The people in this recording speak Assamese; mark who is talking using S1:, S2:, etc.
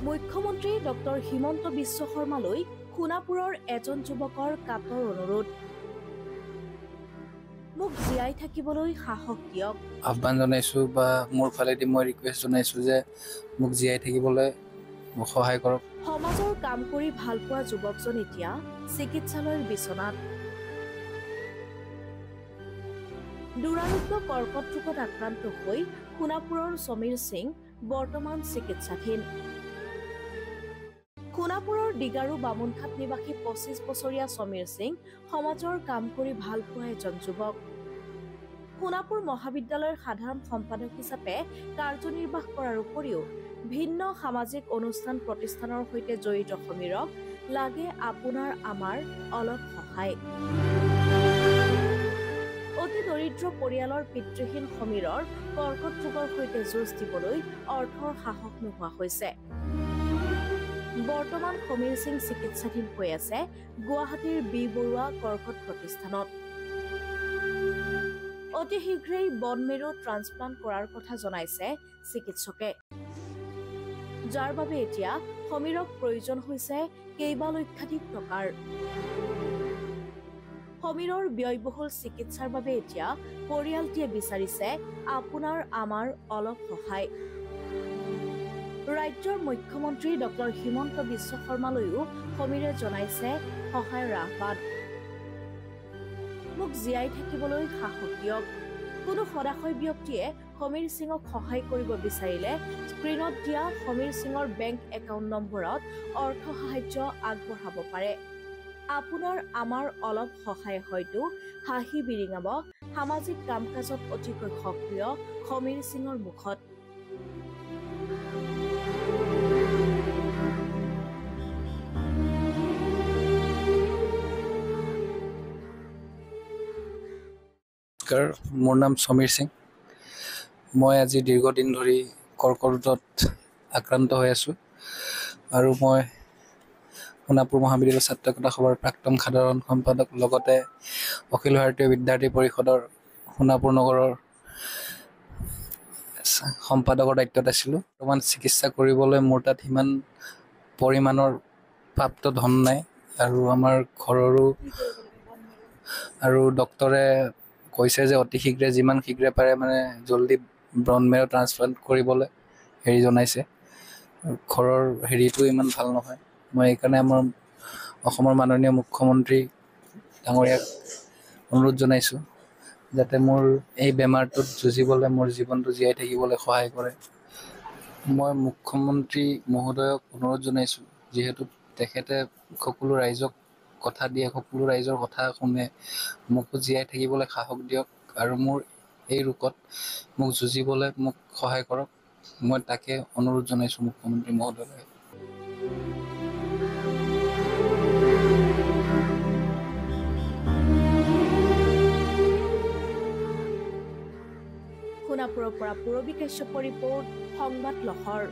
S1: মুখ্যমন্ত্ৰী ডক্টৰ হিমন্ত বিশ্ব শৰ্মালৈ সোণাপুৰৰ এজন যুৱকৰ কাতৰ অনুৰোধ। মোক জীয়াই থাকিবলৈ সাহস দিয়ক।
S2: আহ্বান জনাইছো বা মোৰ ফালেদি মই ৰিকুৱেষ্ট জনাইছো যে মোক জীয়াই থাকিবলৈ সহায় কৰক।
S1: সমাজৰ কাম কৰি ভাল পোৱা যুৱকজন এতিয়া চিকিৎসালয়ৰ বিচনাত। দুৰাৰোগ্য কৰ্কট ৰোগত আক্ৰান্ত হৈ সোণাপুৰৰ সমীৰ সিং বৰ্তমান চিকিৎসাধীন। সোণাপুৰৰ ডিগাৰু বামুণঘাট নিবাসী ২৫ বছৰীয়া সমীৰ সিং সমাজৰ কাম কৰি ভাল পোৱা এজন যুৱক। সোণাপুৰ মহাবিদ্যালয়ৰ সাধাৰণ সম্পাদক হিচাপে কাৰ্যনিৰ্বাহ কৰাৰ উপৰিও ভিন্ন সামাজিক অনুষ্ঠান প্ৰতিষ্ঠানৰ সৈতে জড়িত সমীৰক লাগে আপোনাৰ আমাৰ অলপ সহায়। অতি দৰিদ্ৰ পৰিয়ালৰ পিতৃহীন সমীৰৰ কৰ্কট ৰোগৰ সৈতে যুঁজ দিবলৈ অৰ্থৰ সাহস নোহোৱা হৈছে। বৰ্তমান সমীৰ সিং চিকিৎসাধীন হৈ আছে গুৱাহাটীৰ বি বৰুৱা কৰ্কট প্ৰতিষ্ঠানত। অতি শীঘ্ৰেই বন মেৰু ট্ৰান্সপ্লাণ্ট কৰাৰ কথা জনাইছে চিকিৎসকে, যাৰ বাবে এতিয়া সমীৰক প্ৰয়োজন হৈছে কেইবা লক্ষাধিক টকাৰ। সমীৰৰ ব্যয়বহুল চিকিৎসাৰ বাবে এতিয়া পৰিয়ালটিয়ে বিচাৰিছে আপোনাৰ আমাৰ অলপ সহায়। ৰাজ্যৰ মুখ্যমন্ত্ৰী ডক্টৰ হিমন্ত বিশ্ব শৰ্মালৈও সমীৰে জনাইছে সহায়ৰ আহ্বান। মোক জীয়াই থাকিবলৈ সাহস দিয়ক। কোনো সদাশয় ব্যক্তিয়ে সমীৰ সিঙক সহায় কৰিব বিচাৰিলে স্ক্ৰীণত দিয়া সমীৰ সিঙৰ বেংক একাউণ্ট নম্বৰত অৰ্থ সাহায্য আগবঢ়াব পাৰে। আপোনাৰ আমাৰ অলপ সহায় হয়তো হাঁহি বিৰিঙাব সামাজিক কাম কাজত অতিকৈ সক্ৰিয় সমীৰ সিঙৰ মুখত।
S2: মোৰ নাম সমীৰ সিং। মই আজি দীৰ্ঘদিন ধৰি কৰ্কট ৰোগত আক্ৰান্ত হৈ আছোঁ আৰু মই সোণাপুৰ মহাবিদ্যালয় ছাত্ৰ একতা সভাৰ প্ৰাক্তন সাধাৰণ সম্পাদক, লগতে অখিল ভাৰতীয় বিদ্যাৰ্থী পৰিষদৰ সোণাপুৰ নগৰৰ সম্পাদকৰ দায়িত্বত আছিলোঁ। বৰ্তমান চিকিৎসা কৰিবলৈ মোৰ তাত সিমান পৰিমাণৰ প্ৰাপ্ত ধন নাই আৰু আমাৰ ঘৰৰো আৰু ডক্তৰে কৈছে যে অতি শীঘ্ৰে যিমান শীঘ্ৰে পাৰে মানে জল্দি বন মেৰু ট্ৰান্সপ্লাণ্ট কৰিবলৈ জনাইছে। ঘৰৰ হেৰিটো ইমান ভাল নহয়। মই এইকাৰণে আমাৰ অসমৰ মাননীয় মুখ্যমন্ত্ৰী ডাঙৰীয়াক অনুৰোধ জনাইছোঁ যাতে মোৰ এই বেমাৰটোত যুঁজিবলৈ, মোৰ জীৱনটো জীয়াই থাকিবলৈ সহায় কৰে। মই মুখ্যমন্ত্ৰী মহোদয়ক অনুৰোধ জনাইছোঁ, যিহেতু তেখেতে সকলো ৰাইজক কথা দিয়ে, সকলো ৰাইজৰ কথা শুনে, মোকো জীয়াই থাকিবলৈ সাহস দিয়ক আৰু মোৰ এই ৰোগত মোক যুঁজিবলৈ মোক সহায় কৰক। মই তাকে অনুৰোধ জনাইছোঁ মুখ্যমন্ত্ৰী মহোদয়লৈ।
S1: সোণাপুৰৰ পৰা পূৰবী কাশ্যপৰ ৰিপৰ্ট, সংবাদ লহৰ।